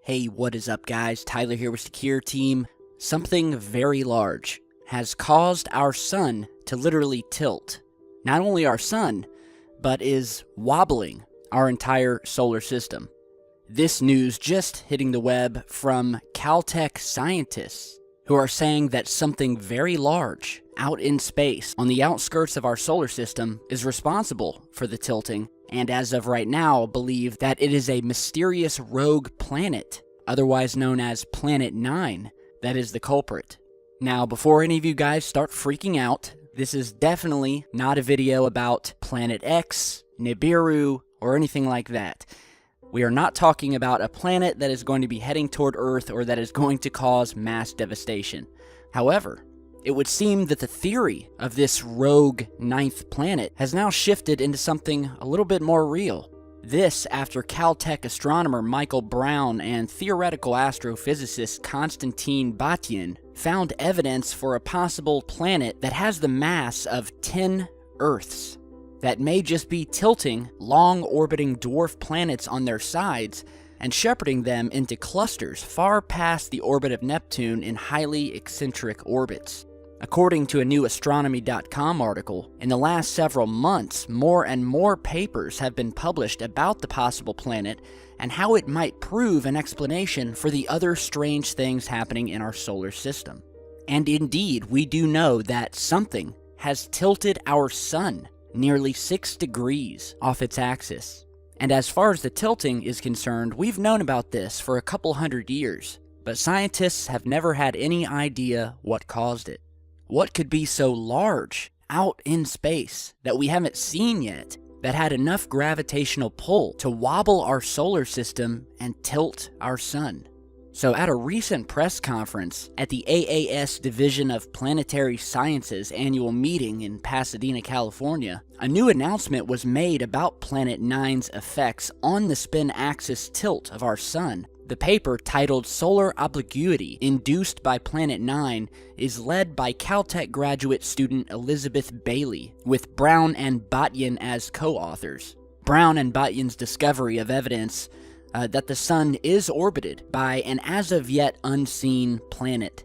Hey, what is up guys? Tyler here with Secure Team. Something very large has caused our sun to literally tilt. Not only our sun, but is wobbling our entire solar system. This news just hitting the web from Caltech scientists who are saying that something very large out in space on the outskirts of our solar system is responsible for the tilting, and as of right now believe that it is a mysterious rogue planet, otherwise known as Planet 9, that is the culprit. Now, before any of you guys start freaking out, this is definitely not a video about Planet X, Nibiru, or anything like that. We are not talking about a planet that is going to be heading toward Earth or that is going to cause mass devastation. However, it would seem that the theory of this rogue ninth planet has now shifted into something a little bit more real. This after Caltech astronomer Michael Brown and theoretical astrophysicist Konstantin Batyin found evidence for a possible planet that has the mass of 10 Earths that may just be tilting long-orbiting dwarf planets on their sides and shepherding them into clusters far past the orbit of Neptune in highly eccentric orbits. According to a new astronomy.com article, in the last several months, more and more papers have been published about the possible planet and how it might prove an explanation for the other strange things happening in our solar system. And indeed, we do know that something has tilted our sun nearly 6 degrees off its axis. And as far as the tilting is concerned, we've known about this for a couple hundred years, but scientists have never had any idea what caused it. What could be so large out in space that we haven't seen yet that had enough gravitational pull to wobble our solar system and tilt our sun? So at a recent press conference at the AAS Division of Planetary Sciences annual meeting in Pasadena, California, a new announcement was made about Planet 9's effects on the spin axis tilt of our sun. The paper, titled Solar Obliquity Induced by Planet 9, is led by Caltech graduate student Elizabeth Bailey, with Brown and Batyin as co-authors. Brown and Batyin's discovery of evidence that the sun is orbited by an as-of-yet unseen planet.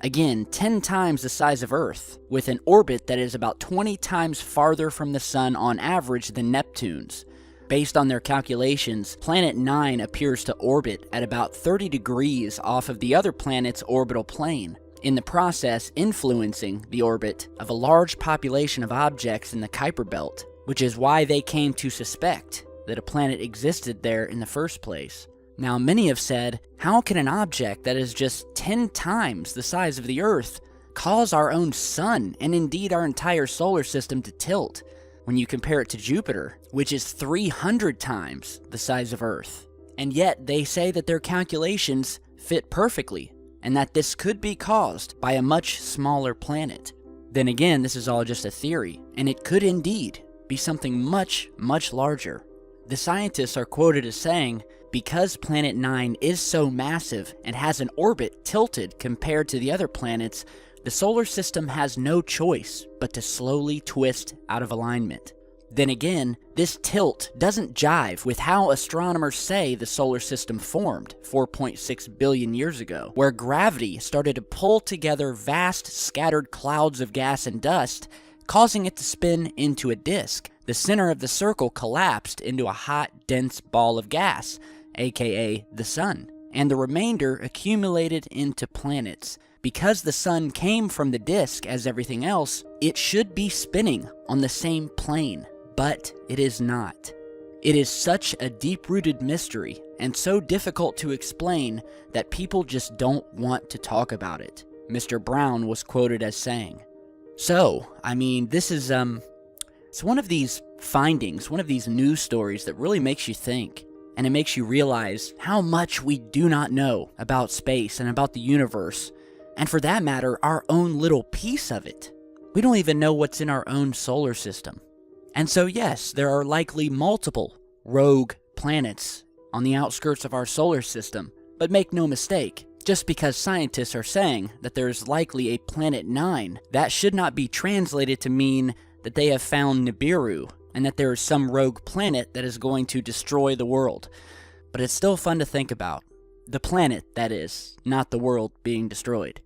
Again, 10 times the size of Earth, with an orbit that is about 20 times farther from the sun on average than Neptune's. Based on their calculations, Planet 9 appears to orbit at about 30 degrees off of the other planet's orbital plane, in the process influencing the orbit of a large population of objects in the Kuiper Belt, which is why they came to suspect that a planet existed there in the first place. Now, many have said, how can an object that is just 10 times the size of the Earth cause our own sun, and indeed our entire solar system, to tilt when you compare it to Jupiter, which is 300 times the size of Earth? And yet, they say that their calculations fit perfectly, and that this could be caused by a much smaller planet. Then again, this is all just a theory, and it could indeed be something much, much larger. The scientists are quoted as saying, because Planet 9 is so massive and has an orbit tilted compared to the other planets, the solar system has no choice but to slowly twist out of alignment. Then again, this tilt doesn't jive with how astronomers say the solar system formed 4.6 billion years ago, where gravity started to pull together vast scattered clouds of gas and dust, causing it to spin into a disk. The center of the circle collapsed into a hot, dense ball of gas, aka the sun, and the remainder accumulated into planets. Because the sun came from the disk as everything else, it should be spinning on the same plane, but it is not. It is such a deep-rooted mystery and so difficult to explain that people just don't want to talk about it, Mr. Brown was quoted as saying. So, I mean, this is, it's one of these findings, one of these news stories that really makes you think, and it makes you realize how much we do not know about space and about the universe, and for that matter, our own little piece of it. We don't even know what's in our own solar system. And so yes, there are likely multiple rogue planets on the outskirts of our solar system, but make no mistake, just because scientists are saying that there's likely a Planet 9, that should not be translated to mean that they have found Nibiru, and that there is some rogue planet that is going to destroy the world. But it's still fun to think about. The planet, that is, not the world being destroyed.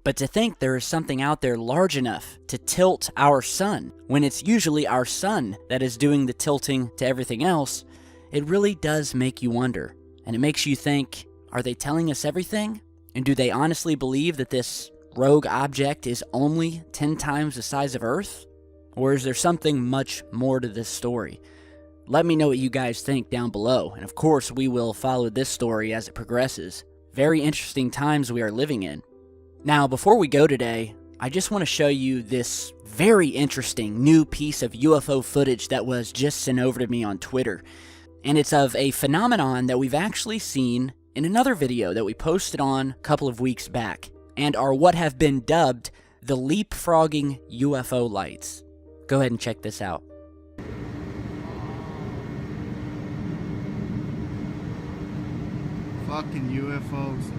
But to think there is something out there large enough to tilt our sun, when it's usually our sun that is doing the tilting to everything else, it really does make you wonder. And it makes you think, are they telling us everything? And do they honestly believe that this rogue object is only 10 times the size of Earth? Or is there something much more to this story? Let me know what you guys think down below, and of course we will follow this story as it progresses. Very interesting times we are living in. Now, before we go today, I just want to show you this very interesting new piece of UFO footage that was just sent over to me on Twitter. And it's of a phenomenon that we've actually seen in another video that we posted on a couple of weeks back, and are what have been dubbed the leapfrogging UFO lights. Go ahead and check this out. Fucking UFOs.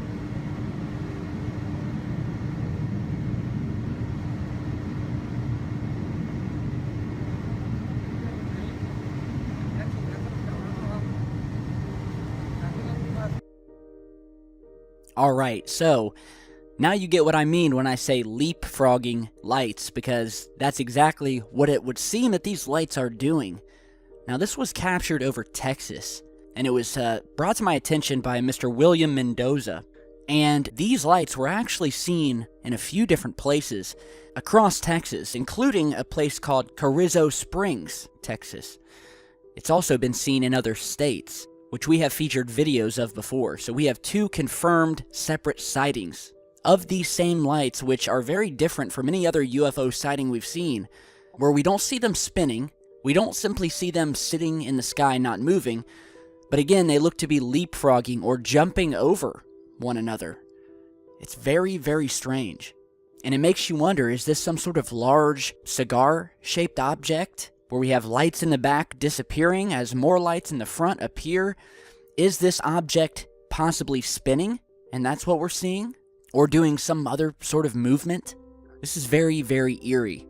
Alright, so now you get what I mean when I say leapfrogging lights, because that's exactly what it would seem that these lights are doing. Now, this was captured over Texas, and it was brought to my attention by Mr. William Mendoza. And these lights were actually seen in a few different places across Texas, including a place called Carrizo Springs, Texas. It's also been seen in other states, which we have featured videos of before. So we have 2 confirmed separate sightings of these same lights, which are very different from any other UFO sighting we've seen, where we don't see them spinning, we don't simply see them sitting in the sky not moving, but again, they look to be leapfrogging or jumping over one another. It's very, very strange. And it makes you wonder, is this some sort of large cigar-shaped object, where we have lights in the back disappearing as more lights in the front appear? Is this object possibly spinning, and that's what we're seeing? Or doing some other sort of movement? This is very, very eerie.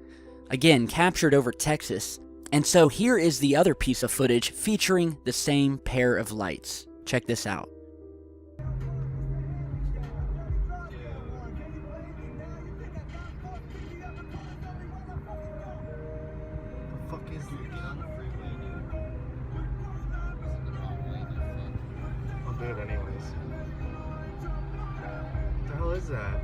Again, captured over Texas. And so here is the other piece of footage featuring the same pair of lights. Check this out. I'll do it anyways. What the hell is that?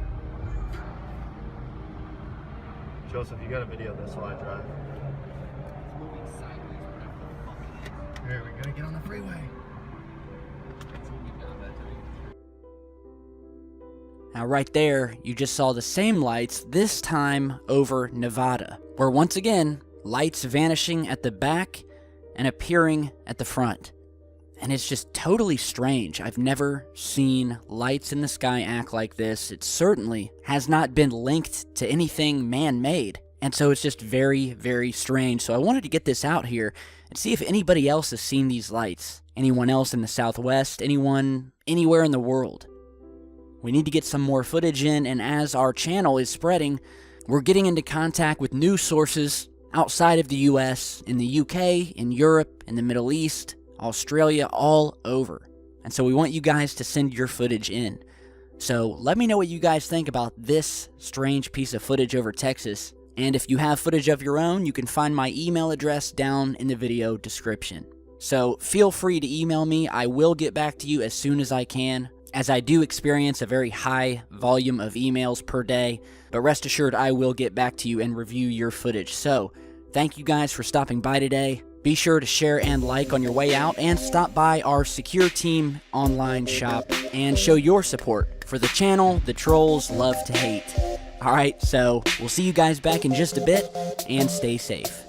Joseph, you gotta video this while I drive. It's moving sideways. Here, we gotta get on the freeway. Now right there, you just saw the same lights, this time over Nevada, where once again, lights vanishing at the back and appearing at the front. And it's just totally strange. I've never seen lights in the sky act like this. It certainly has not been linked to anything man-made. And so it's just very, very strange. So I wanted to get this out here and see if anybody else has seen these lights. Anyone else in the Southwest? Anyone anywhere in the world? We need to get some more footage in, and as our channel is spreading, we're getting into contact with news sources outside of the US, in the UK, in Europe, in the Middle East, Australia, all over. And so we want you guys to send your footage in. So let me know what you guys think about this strange piece of footage over Texas. And if you have footage of your own, you can find my email address down in the video description. So feel free to email me. I will get back to you as soon as I can, as I do experience a very high volume of emails per day. But rest assured, I will get back to you and review your footage. So thank you guys for stopping by today. Be sure to share and like on your way out, and stop by our Secure Team online shop and show your support for the channel the trolls love to hate. Alright, so we'll see you guys back in just a bit, and stay safe.